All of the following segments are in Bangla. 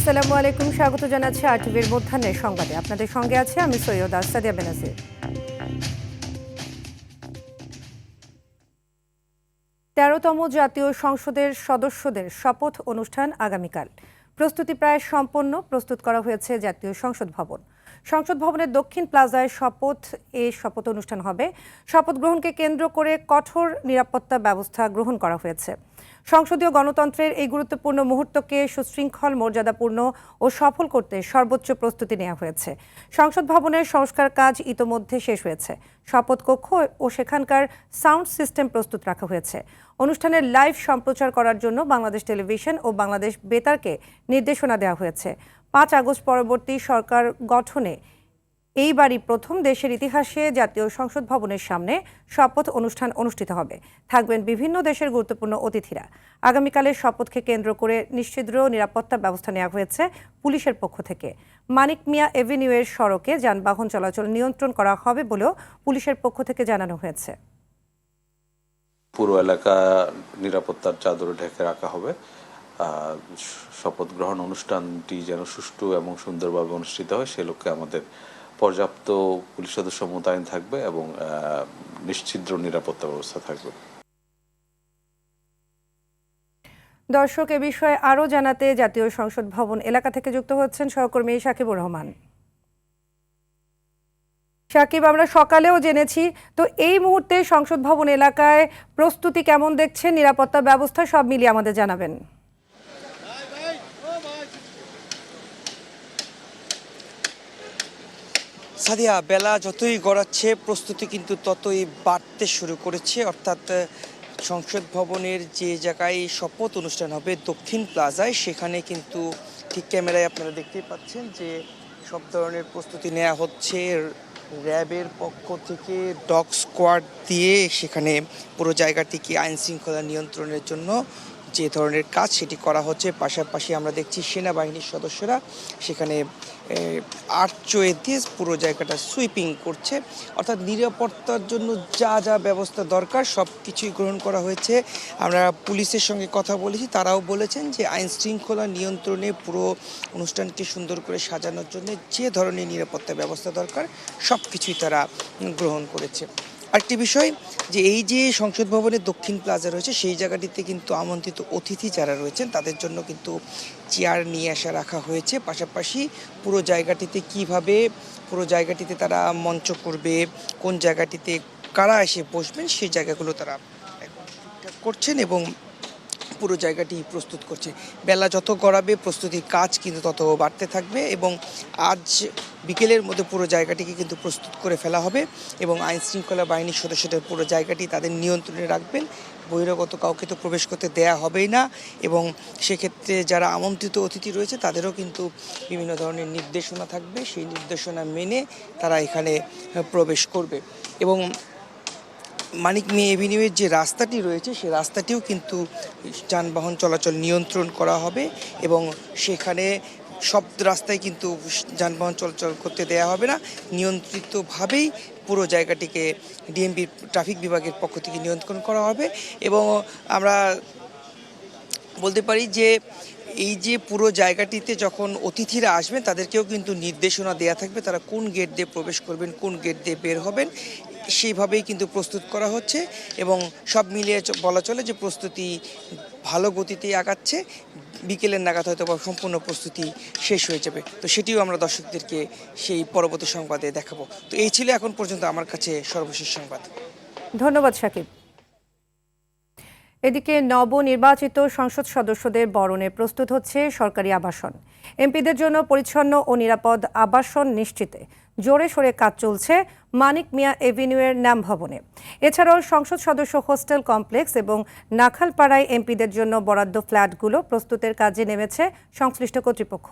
আসসালামু আলাইকুম, স্বাগত জানাচ্ছি আরটিভির মধ্যাহ্নের সংবাদে। আপনাদের সঙ্গে আছে আমি সৈয়দ সাদিয়া বেনাজির। ১৩তম জাতীয় সংসদের সদস্যদের শপথ অনুষ্ঠান আগামীকাল। প্রস্তুতি প্রায় সম্পন্ন। প্রস্তুত করা হয়েছে জাতীয় সংসদ ভবন। সংসদ ভবনের দক্ষিণ প্লাজায় শপথ অনুষ্ঠান হবে। শপথ গ্রহণকে কেন্দ্র করে কঠোর নিরাপত্তা ব্যবস্থা গ্রহণ করা হয়েছে। সংসদীয় গণতন্ত্রের এই গুরুত্বপূর্ণ মুহূর্তকে সুশৃঙ্খল, মর্যাদাপূর্ণ ও সফল করতে সর্বোচ্চ প্রস্তুতি নেওয়া হয়েছে। সংসদ ভবনের সংস্কার কাজ ইতোমধ্যে শেষ হয়েছে। শপথ কক্ষ ও সেখানকার সাউন্ড সিস্টেম প্রস্তুত রাখা হয়েছে। অনুষ্ঠানের লাইভ সম্প্রচার করার জন্য বাংলাদেশ টেলিভিশন ও বাংলাদেশ বেতারকে নির্দেশনা দেওয়া হয়েছে। ৫ আগস্ট পরবর্তী সরকার গঠনে এইবারই প্রথম দেশের ইতিহাসে জাতীয় সংসদ ভবনের সামনে শপথ অনুষ্ঠান অনুষ্ঠিত হবে। থাকবেন বিভিন্ন দেশের গুরুত্বপূর্ণ অতিথিরা। আগামীকালের শপথকে কেন্দ্র করে নিশ্চিদ্র নিরাপত্তা ব্যবস্থা নেওয়া হয়েছে পুলিশের পক্ষ থেকে। মানিক মিয়া এভিনিউয়ের সড়কে যানবাহন চলাচল নিয়ন্ত্রণ করা হবে বলেও পুলিশের পক্ষ থেকে জানানো হয়েছে। পুরো এলাকা নিরাপত্তার চাদরে ঢেকে রাখা হবে। শপথ গ্রহণ অনুষ্ঠানটি যেন সুষ্ঠু এবং সুন্দরভাবে অনুষ্ঠিত হয় সে লক্ষ্যে আমাদের পর্যাপ্ত পুলিশ সদস্য মোতায়েন থাকবে এবং নিশ্চিদ্র নিরাপত্তা ব্যবস্থা থাকবে। দর্শক, এ বিষয়ে আরও জানাতে জাতীয় সংসদ ভবন এলাকা থেকে যুক্ত হচ্ছেন সহকর্মী সাকিবুর রহমান। সাকিব, আমরা সকালেও জেনেছি, তো এই মুহূর্তে সংসদ ভবন এলাকায় প্রস্তুতি কেমন দেখছেন, নিরাপত্তা ব্যবস্থা সব মিলিয়ে আমাদের জানাবেন। সাদিয়া, বেলা যতই গড়াচ্ছে প্রস্তুতি কিন্তু ততই বাড়তে শুরু করেছে। অর্থাৎ সংসদ ভবনের যে জায়গায় শপথ অনুষ্ঠান হবে দক্ষিণ প্লাজায়, সেখানে কিন্তু ঠিক ক্যামেরায় আপনারা দেখতেই পাচ্ছেন যে সব ধরনের প্রস্তুতি নেওয়া হচ্ছে। র্যাবের পক্ষ থেকে ডগ স্কোয়াড দিয়ে সেখানে পুরো জায়গাটিকে আইন শৃঙ্খলা নিয়ন্ত্রণের জন্য যে ধরনের কাজ সেটি করা হচ্ছে। পাশাপাশি আমরা দেখছি সেনাবাহিনীর সদস্যরা সেখানে আর্চওয়ে দিয়ে পুরো জায়গাটা সুইপিং করছে। অর্থাৎ নিরাপত্তার জন্য যা যা ব্যবস্থা দরকার সব কিছুই গ্রহণ করা হয়েছে। আমরা পুলিশের সঙ্গে কথা বলেছি, তারাও বলেছেন যে আইন শৃঙ্খলা নিয়ন্ত্রণে পুরো অনুষ্ঠানকে সুন্দর করে সাজানোর জন্য যে ধরনের নিরাপত্তা ব্যবস্থা দরকার সব কিছুই তারা গ্রহণ করেছে। আরেকটি বিষয় যে এই যে সংসদ ভবনের দক্ষিণ প্লাজা রয়েছে সেই জায়গাটিতে কিন্তু আমন্ত্রিত অতিথি যারা রয়েছেন তাদের জন্য কিন্তু চেয়ার নিয়ে আসা রাখা হয়েছে। পাশাপাশি পুরো জায়গাটিতে তারা মঞ্চ করবে, কোন জায়গাটিতে কারা এসে বসবেন সেই জায়গাগুলো তারা ঠিকঠাক করছেন এবং পুরো জায়গাটি প্রস্তুত করছে। বেলা যত গড়াবে প্রস্তুতির কাজ কিন্তু তত বাড়তে থাকবে এবং আজ বিকেলের মধ্যে পুরো জায়গাটিকে কিন্তু প্রস্তুত করে ফেলা হবে এবং আইন শৃঙ্খলা বাহিনীর সদস্যদের পুরো জায়গাটি তাদের নিয়ন্ত্রণে রাখবেন। বহিরাগত কাউকে তো প্রবেশ করতে দেয়া হবেই না এবং সেক্ষেত্রে যারা আমন্ত্রিত অতিথি রয়েছে তাদেরও কিন্তু বিভিন্ন ধরনের নির্দেশনা থাকবে। সেই নির্দেশনা মেনে তারা এখানে প্রবেশ করবে এবং মানিক মিয়া এভিনিউয়ের যে রাস্তাটি রয়েছে সেই রাস্তাটিও কিন্তু যানবাহন চলাচল নিয়ন্ত্রণ করা হবে এবং সেখানে সব রাস্তায় কিন্তু যানবাহন চলাচল করতে দেয়া হবে না। নিয়ন্ত্রিতভাবেই পুরো জায়গাটিকে ডিএমপি ট্রাফিক বিভাগের পক্ষ থেকে নিয়ন্ত্রণ করা হবে এবং আমরা বলতে পারি যে এই যে পুরো জায়গাটিতে যখন অতিথিরা আসবেন তাদেরকেও কিন্তু নির্দেশনা দেয়া থাকবে, তারা কোন গেট দিয়ে প্রবেশ করবেন, কোন গেট দিয়ে বের হবেন, সেইভাবেই কিন্তু প্রস্তুত করা হচ্ছে এবং সব মিলিয়ে বলা চলে যে প্রস্তুতি ভালো গতিতেই আগাচ্ছে। বিকেলের নাগাদ হয়তো সম্পূর্ণ প্রস্তুতি শেষ হয়ে যাবে। তো সেটিও আমরা দর্শকদেরকে সেই পরবর্তী সংবাদে দেখাবো। তো এই ছিল এখন পর্যন্ত আমার কাছে সর্বশেষ সংবাদ। ধন্যবাদ সাকিব। এদিকে নবনির্বাচিত সংসদ সদস্যদের বরণে প্রস্তুত হচ্ছে সরকারি আবাসন। এমপিদের জন্য পরিচ্ছন্ন ও নিরাপদ আবাসন নিশ্চিতে জোরে সোরে কাজ চলছে মানিক মিয়া এভিনিউয়ের ন্যাম ভবনে। এছাড়াও সংসদ সদস্য হোস্টেল কমপ্লেক্স এবং নাখালপাড়ায় এমপিদের জন্য বরাদ্দ ফ্ল্যাটগুলো প্রস্তুতের কাজে নেমেছে সংশ্লিষ্ট কর্তৃপক্ষ।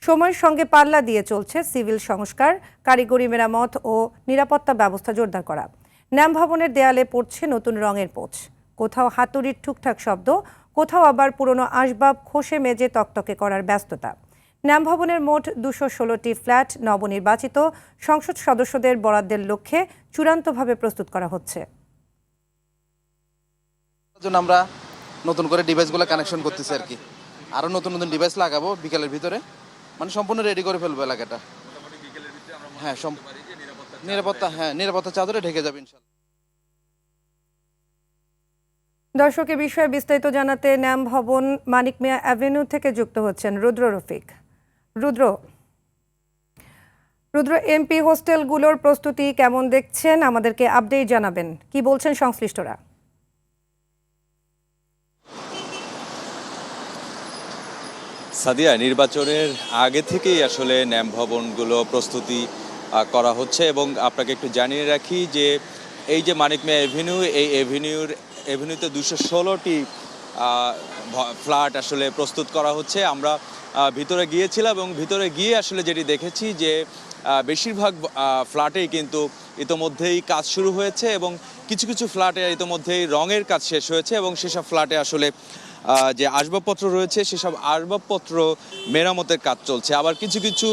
সময়ের সঙ্গে পাল্লা দিয়ে চলছে সিভিল সংস্কার, কারিগরি মেরামত ও নিরাপত্তা ব্যবস্থা জোরদার করা। ন্যাম ভবনের দেয়ালে পড়ছে নতুন রঙের পোঁছ। কোথাও হাতুড়ির ঠুকঠাক শব্দ, কোথাও আবার পুরনো আসবাব খসে মেজে তকতকে করার ব্যস্ততা। ন্যাম ভবনের মোট ২১৬টি ফ্ল্যাট নবনির্বাচিত সংসদ সদস্যদের বরাদ্দের লক্ষ্যে চূড়ান্তভাবে প্রস্তুত করা হচ্ছে। আমরা নতুন করে ডিভাইসগুলো কানেকশন করতেছি আর কি। আরও নতুন নতুন ডিভাইস লাগাবো বিকেলের ভিতরে, মানে সম্পূর্ণ রেডি করে ফেলবো এলাকাটা। হ্যাঁ, নিরাপত্তা চাদরে ঢেকে যাবে ইনশাল্লাহ। দর্শক, এ বিষয়ে বিস্তারিত জানাতে ন্যাম ভবন মানিক মিয়া অ্যাভিনিউ থেকে যুক্ত হচ্ছেন রুদ্র রফিক। রুদ্র, এমপি হোস্টেলগুলোর প্রস্তুতি কেমন দেখছেন, আমাদেরকে আপডেট জানাবেন, কি বলছেন সংশ্লিষ্টরা? সাদিয়া, নির্বাচনের আগে থেকেই আসলে ন্যাম ভবনগুলো প্রস্তুতি করা হচ্ছে এবং আপনাকে একটু জানিয়ে রাখি যে এই যে মানিক মিয়া এভিনিউ, এই এভিনিউতে 216টি ফ্ল্যাট আসলে প্রস্তুত করা হচ্ছে। আমরা ভিতরে গিয়েছিলাম এবং ভিতরে গিয়ে আসলে যেটি দেখেছি যে বেশিরভাগ ফ্ল্যাটেই কিন্তু ইতোমধ্যেই কাজ শুরু হয়েছে এবং কিছু কিছু ফ্ল্যাটে ইতোমধ্যেই রঙের কাজ শেষ হয়েছে এবং সেসব ফ্ল্যাটে আসলে যে আসবাবপত্র রয়েছে সেসব আসবাবপত্র মেরামতের কাজ চলছে। আবার কিছু কিছু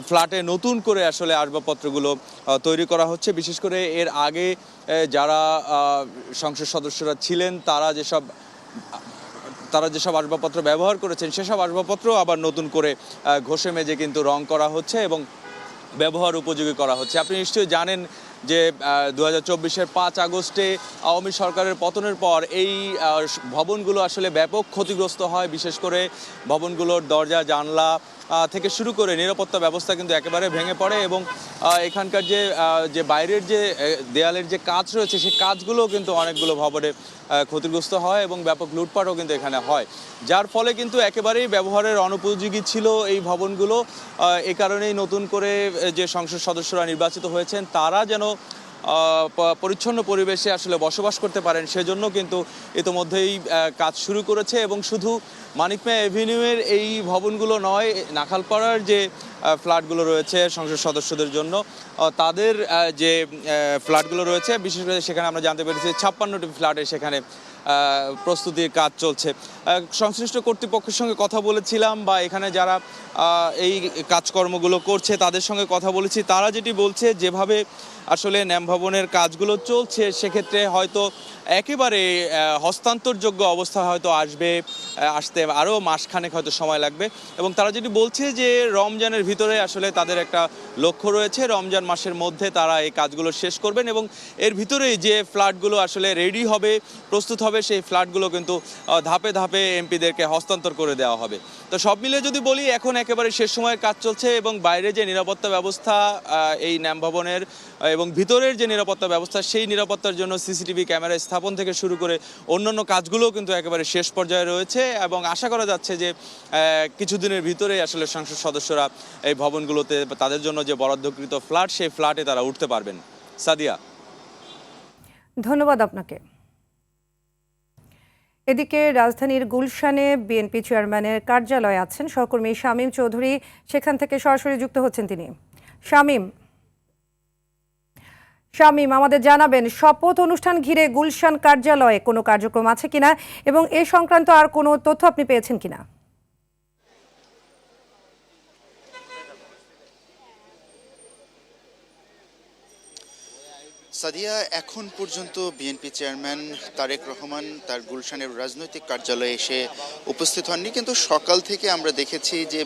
ফ্ল্যাটে নতুন করে আসলে আসবাবপত্রগুলো তৈরি করা হচ্ছে। বিশেষ করে এর আগে যারা সংসদ সদস্যরা ছিলেন তারা যেসব আসবাবপত্র ব্যবহার করেছেন সেসব আসবাবপত্র আবার নতুন করে ঘষে মেজে কিন্তু রং করা হচ্ছে এবং ব্যবহার উপযোগী করা হচ্ছে। আপনি নিশ্চয়ই জানেন যে 2024-এর 5 আগস্টে আওয়ামী সরকারের পতনের পর এই ভবনগুলো আসলে ব্যাপক ক্ষতিগ্রস্ত হয়। বিশেষ করে ভবনগুলোর দরজা জানলা থেকে শুরু করে নিরাপত্তা ব্যবস্থা কিন্তু একেবারে ভেঙে পড়ে এবং এখানকার যে বাইরের যে দেয়ালের যে কাজ রয়েছে সেই কাজগুলো কিন্তু অনেকগুলো ভবনে ক্ষতিগ্রস্ত হয় এবং ব্যাপক লুটপাটও কিন্তু এখানে হয়, যার ফলে কিন্তু একেবারেই ব্যবহারের অনুপযোগী ছিল এই ভবনগুলো। এ কারণেই নতুন করে যে সংসদ সদস্যরা নির্বাচিত হয়েছেন তারা যেন পরিচ্ছন্ন পরিবেশে আসলে বসবাস করতে পারেন সেজন্য কিন্তু ইতোমধ্যেই কাজ শুরু করেছে এবং শুধু মানিক মিয়া এভিনিউয়ের এই ভবনগুলো নয়, নাখালপাড়ার যে ফ্ল্যাটগুলো রয়েছে সংসদ সদস্যদের জন্য তাদের যে ফ্ল্যাটগুলো রয়েছে, বিশেষ করে সেখানে আমরা জানতে পেরেছি 56টি ফ্ল্যাটে সেখানে প্রস্তুতির কাজ চলছে। সংশ্লিষ্ট কর্তৃপক্ষের সঙ্গে কথা বলেছিলাম বা এখানে যারা এই কাজকর্মগুলো করছে তাদের সঙ্গে কথা বলেছি। তারা যেটি বলছে যেভাবে আসলে ন্যাম ভবনের কাজগুলো চলছে সেক্ষেত্রে হয়তো একেবারে হস্তান্তরযোগ্য অবস্থা হয়তো আসতে আরও মাসখানেক হয়তো সময় লাগবে এবং তারা যেটি বলছে যে রমজানের ভিতরে আসলে তাদের একটা লক্ষ্য রয়েছে, রমজান মাসের মধ্যে তারা এই কাজগুলো শেষ করবেন এবং এর ভিতরেই যে ফ্ল্যাটগুলো আসলে রেডি হবে, প্রস্তুত হবে, সেই ফ্ল্যাটগুলো কিন্তু ধাপে ধাপে এমপিদেরকে হস্তান্তর করে দেওয়া হবে। তো সব মিলে যদি বলি এখন একেবারে শেষ সময়ের কাজ চলছে এবং বাইরে যে নিরাপত্তা ব্যবস্থা এই ন্যাম ভবনের এবং ভিতরের যে নিরাপত্তা ব্যবস্থা সেই নিরাপত্তার জন্য সিসিটিভি ক্যামেরা স্থাপন থেকে শুরু করে অন্যান্য কাজগুলোও কিন্তু একেবারে শেষ পর্যায়ে রয়েছে এবং আশা করা যাচ্ছে যে কিছুদিনের ভিতরে আসলে সংসদ সদস্যরা এই ভবনগুলোতে তাদের জন্য যে বরাদ্দকৃত ফ্ল্যাট সেই ফ্ল্যাটে তারা উঠতে পারবেন। সাদিয়া, ধন্যবাদ আপনাকে। এদিকে রাজধানীর গুলশানে বিএনপি চেয়ারম্যানের কার্যালয়ে আছেন সহকর্মী শামীম চৌধুরী, সেখান থেকে সরাসরি যুক্ত হচ্ছেন তিনি। শামীম, আমাদের জানাবেন শপথ অনুষ্ঠান ঘিরে গুলশান কার্যালয়ে কোনো কার্যক্রম আছে কিনা এবং এ সংক্রান্ত আর কোনো তথ্য আপনি পেয়েছেন কিনা? সাদিয়া, এখন পর্যন্ত বিএনপি চেয়ারম্যান তারেক রহমান তার গুলশানের রাজনৈতিক কার্যালয়ে এসে উপস্থিত হননি, কিন্তু সকাল থেকে আমরা দেখেছি যে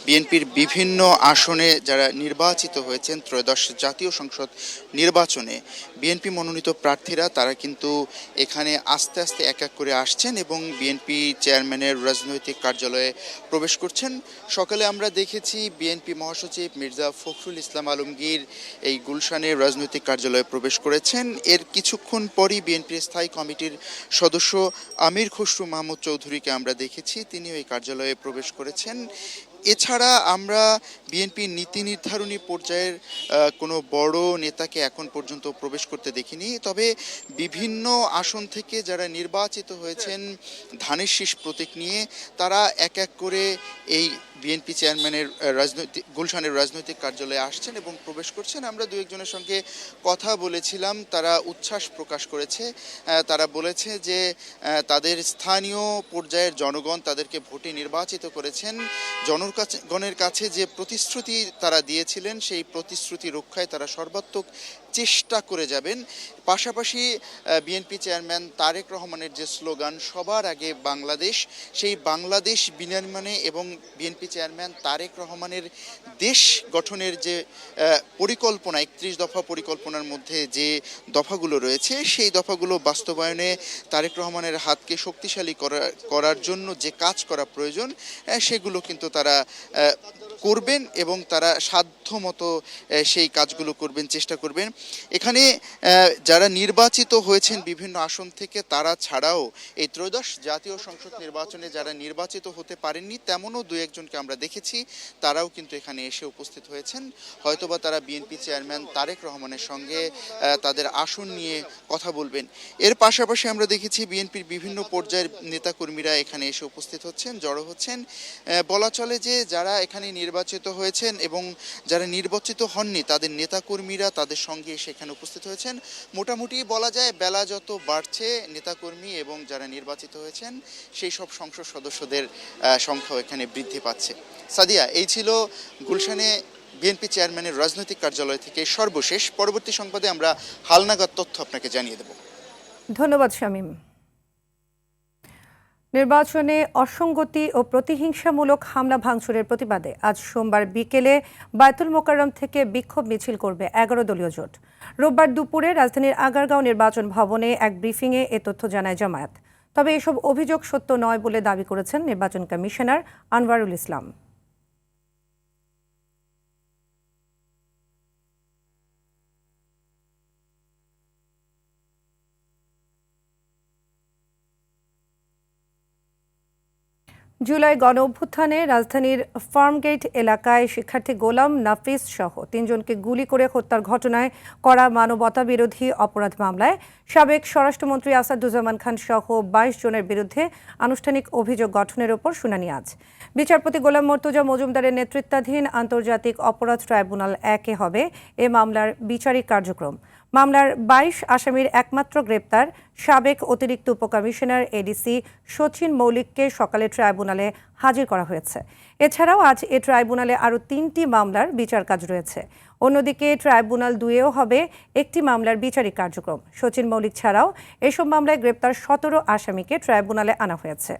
বিএনপির বিভিন্ন আসনে যারা নির্বাচিত হয়েছেন ত্রয়োদশ জাতীয় সংসদ নির্বাচনে বিএনপি মনোনীত প্রার্থীরা তারা কিন্তু এখানে আস্তে আস্তে এক এক করে আসছেন এবং বিএনপি চেয়ারম্যানের রাজনৈতিক কার্যালয়ে প্রবেশ করছেন। সকালে আমরা দেখেছি বিএনপি মহাসচিব মির্জা ফখরুল ইসলাম আলমগীর এই গুলশানের রাজনৈতিক কার্যালয়ে প্রবেশ করেছেন। এর কিছুক্ষণ পরই বিএনপির স্থায়ী কমিটির সদস্য আমির খসরু মাহমুদ চৌধুরীকে আমরা দেখেছি, তিনিও এই কার্যালয়ে প্রবেশ করেছেন। এছাড়া আমরা বিএনপির নীতি নির্ধারণী পর্যায়ের কোনো বড় নেতাকে এখন পর্যন্ত প্রবেশ করতে দেখিনি, তবে বিভিন্ন আসন থেকে যারা নির্বাচিত হয়েছেন ধানের শীষ প্রতীক নিয়ে তারা এক এক করে এই বিএনপি চেয়ারম্যানের গুলশানের রাজনৈতিক কার্যালয়ে আসছেন এবং প্রবেশ করছেন। আমরা দু একজনের সঙ্গে কথা বলেছিলাম, তারা উচ্ছ্বাস প্রকাশ করেছে। তারা বলেছে যে তাদের স্থানীয় পর্যায়ের জনগণ তাদেরকে ভোটে নির্বাচিত করেছেন, জনগণের কাছে যে প্রতিশ্রুতি তারা দিয়েছিলেন সেই প্রতিশ্রুতি রক্ষায় তারা সর্বাত্মক চেষ্টা করে যাবেন। পাশাপাশি বিএনপি চেয়ারম্যান তারেক রহমানের যে স্লোগান সবার আগে বাংলাদেশ, সেই বাংলাদেশ বিনির্মাণে এবং বিএনপি চেয়ারম্যান তারেক রহমানের দেশ গঠনের যে পরিকল্পনা, 31 দফা পরিকল্পনার মধ্যে যে দফাগুলো রয়েছে সেই দফাগুলো বাস্তবায়নে তারেক রহমানের হাতকে শক্তিশালী করার জন্য যে কাজ করা প্রয়োজন সেগুলো কিন্তু তারা করবেন এবং তারা সাধ্যমতো সেই কাজগুলো করবেন, চেষ্টা করবেন। এখানে যারা নির্বাচিত হয়েছেন বিভিন্ন আসন থেকে তারা ছাড়াও এই ত্রয়োদশ জাতীয় সংসদ নির্বাচনে যারা নির্বাচিত হতে পারেননি তেমনও দু একজনকে আমরা দেখেছি, তারাও কিন্তু এখানে এসে উপস্থিত হয়েছেন। হয়তোবা তারা বিএনপি চেয়ারম্যান তারেক রহমানের সঙ্গে তাদের আসন নিয়ে কথা বলবেন। এর পাশাপাশি আমরা দেখেছি বিএনপির বিভিন্ন পর্যায়ের নেতাকর্মীরা এখানে এসে উপস্থিত হচ্ছেন, জড়ো হচ্ছেন। বলা চলে যে যারা এখানে নির্বাচিত হয়েছেন এবং যারা নির্বাচিত হননি তাদের নেতাকর্মীরা তাদের সঙ্গে এসে এখানে উপস্থিত হয়েছেন। মোটামুটি বলা যায় বেলা যত বাড়ছে নেতাকর্মী এবং যারা নির্বাচিত হয়েছেন সেই সব সংসদ সদস্যদের সংখ্যাও এখানে বৃদ্ধি পাচ্ছে। সাদিয়া, এই ছিল গুলশানে বিএনপি চেয়ারম্যানের রাজনৈতিক কার্যালয় থেকে সর্বশেষ। পরবর্তী সংবাদে আমরা হালনাগাদ তথ্য আপনাকে জানিয়ে দেব। ধন্যবাদ শামীম। নির্বাচনে অসঙ্গতি ও প্রতিহিংসামূলক হামলা ভাঙচুরের প্রতিবাদে আজ সোমবার বিকেলে বায়তুল মোকাররম থেকে বিক্ষোভ মিছিল করবে 11 দলীয় জোট। রোববার দুপুরে রাজধানীর আগারগাঁও নির্বাচন ভবনে এক ব্রিফিংয়ে এ তথ্য জানায় জামায়াত। তবে এসব অভিযোগ সত্য নয় বলে দাবি করেছেন নির্বাচন কমিশনার আনওয়ারুল ইসলাম। জুলাই গণ অভ্যুত্থানে রাজধানীর ফার্মগেট এলাকায় শিক্ষার্থী গোলাম নাফিস সহ 3 জনকে গুলি করে হত্যার ঘটনায় করা মানবতাবিরোধী অপরাধ মামলায় সাবেক স্বরাষ্ট্রমন্ত্রী আসাদুজ্জামান খান সহ 22 জনের বিরুদ্ধে আনুষ্ঠানিক অভিযোগ গঠনের ওপর শুনানি আজ। বিচারপতি গোলাম মর্তুজা মজুমদারের নেতৃত্বাধীন আন্তর্জাতিক অপরাধ ট্রাইব্যুনাল 1-এ হবে এ মামলার বিচারিক কার্যক্রম। মামলার 22 আসামির একমাত্র গ্রেপ্তার সাবেক অতিরিক্ত উপকমিশনার এডিসি সচিন মৌলিককে সকালে ট্রাইব্যুনালে হাজির করা হয়েছে। এছাড়াও আজ এ ট্রাইব্যুনালে আরও 3টি মামলার বিচার কাজ রয়েছে। অন্যদিকে ট্রাইব্যুনাল 2-এও হবে একটি মামলার বিচারিক কার্যক্রম। সচিন মৌলিক ছাড়াও এসব মামলায় গ্রেপ্তার 17 আসামিকে ট্রাইব্যুনালে আনা হয়েছে।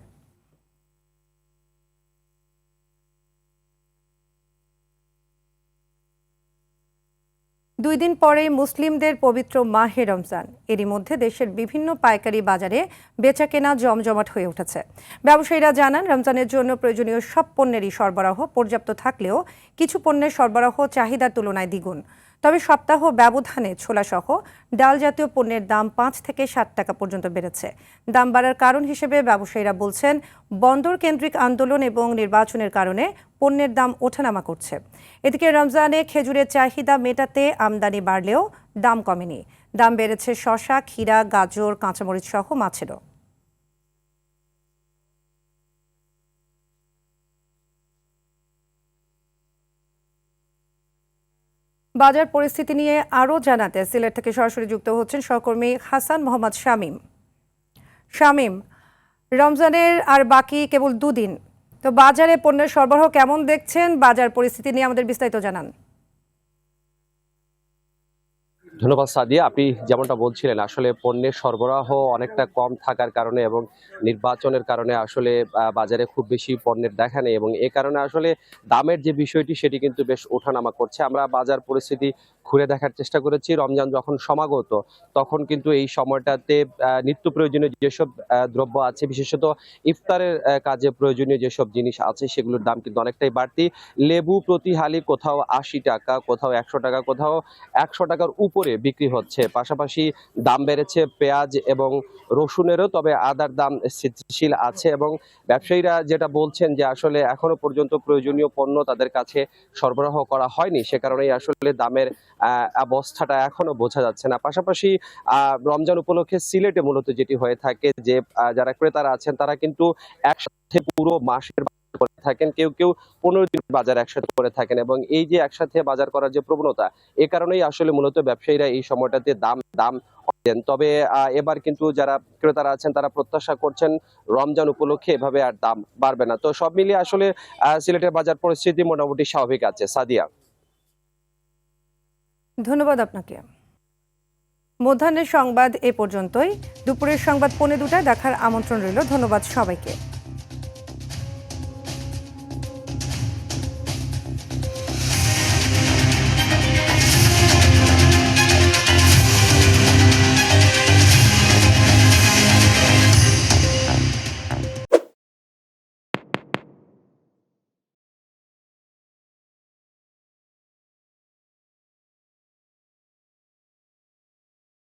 দুই দিন পরেই মুসলিমদের পবিত্র মাহে রমজান। এরই মধ্যে দেশের বিভিন্ন পাইকারি বাজারে বেচাকেনা জমজমাট হয়ে উঠেছে। ব্যবসায়ীরা জানান, রমজানের জন্য প্রয়োজনীয় সব পণ্যেরই সরবরাহ পর্যাপ্ত থাকলেও কিছু পণ্যের সরবরাহ চাহিদার তুলনায় দ্বিগুণ। তবে সপ্তাহ ব্যবধানে ছোলাসহ ডাল জাতীয় পণ্যের দাম 5 থেকে 7 টাকা পর্যন্ত বেড়েছে। দাম বাড়ার কারণ হিসেবে ব্যবসায়ীরা বলছেন, বন্দর কেন্দ্রিক আন্দোলন এবং নির্বাচনের কারণে পণ্যের দাম ওঠানামা করছে। এদিকে রমজানে খেজুরের চাহিদা মেটাতে আমদানি বাড়লেও দাম কমেনি। দাম বেড়েছে শসা, ক্ষীরা, গাজর, কাঁচামরিচ সহ মাছেরও। বাজার পরিস্থিতি নিয়ে আরও জানাতে সিলেট থেকে সরাসরি যুক্ত হচ্ছেন সহকর্মী হাসান মোহাম্মদ শামীম। শামীম, রমজানের আর বাকি কেবল 2 দিন, তো বাজারে পণ্যের সরবরাহ কেমন দেখছেন? বাজার পরিস্থিতি নিয়ে আমাদের বিস্তারিত জানান। ধন্যবাদ সাদিয়া। আপনি যেমনটা বলছিলেন, আসলে পণ্যের সরবরাহ অনেকটা কম থাকার কারণে এবং নির্বাচনের কারণে আসলে বাজারে খুব বেশি পণ্যের দেখা নেই এবং এ কারণে আসলে দামের যে বিষয়টি সেটি কিন্তু বেশ ওঠানামা করছে। আমরা বাজার পরিস্থিতি ঘুরে দেখার চেষ্টা করেছি। রমজান যখন সমাগত তখন কিন্তু এই সময়টাতে নিত্য প্রয়োজনীয় যেসব দ্রব্য আছে, বিশেষত ইফতারের কাজে প্রয়োজনীয় যেসব জিনিস আছে সেগুলোর দাম কিন্তু অনেকটাই বাড়তি। লেবু প্রতি হালি কোথাও 80 টাকা, কোথাও 100 টাকা, কোথাও 100 টাকার উপরে বিক্রি হচ্ছে। পাশাপাশি দাম বেড়েছে পেঁয়াজ এবং রসুনেরও, তবে আদার দাম স্থিতিশীল আছে এবং ব্যবসায়ীরা যেটা বলছেন যে আসলে এখনো পর্যন্ত প্রয়োজনীয় পণ্য তাদের কাছে সরবরাহ করা হয়নি, সে কারণেই আসলে দামের অবস্থাটা এখনো বোঝা যাচ্ছে না। পাশাপাশি রমজান উপলক্ষে সিলেটে মূলত যেটি হয়ে থাকে যে যারা ক্রেতারা আছেন তারা কিন্তু একসাথে পুরো মাসের করে থাকেন, কেউ কেউ 15 দিন বাজার একসাথে করে থাকেন এবং এই যে একসাথে বাজার করার যে প্রবণতা, এ কারণেই আসলে মূলত ব্যবসায়ীরা এই সময়টাতে দাম দেন। তবে এবার কিন্তু যারা ক্রেতারা আছেন তারা প্রত্যাশা করছেন রমজান উপলক্ষে এভাবে আর দাম বাড়বে না। তো সব মিলিয়ে আসলে সিলেটের বাজার পরিস্থিতি মোটামুটি স্বাভাবিক আছে। সাদিয়া, ধন্যবাদ আপনাকে। মধ্যাহ্নের সংবাদ এ পর্যন্তই। দুপুরের সংবাদ 2:45 দেখার আমন্ত্রণ রইল। ধন্যবাদ সবাইকে।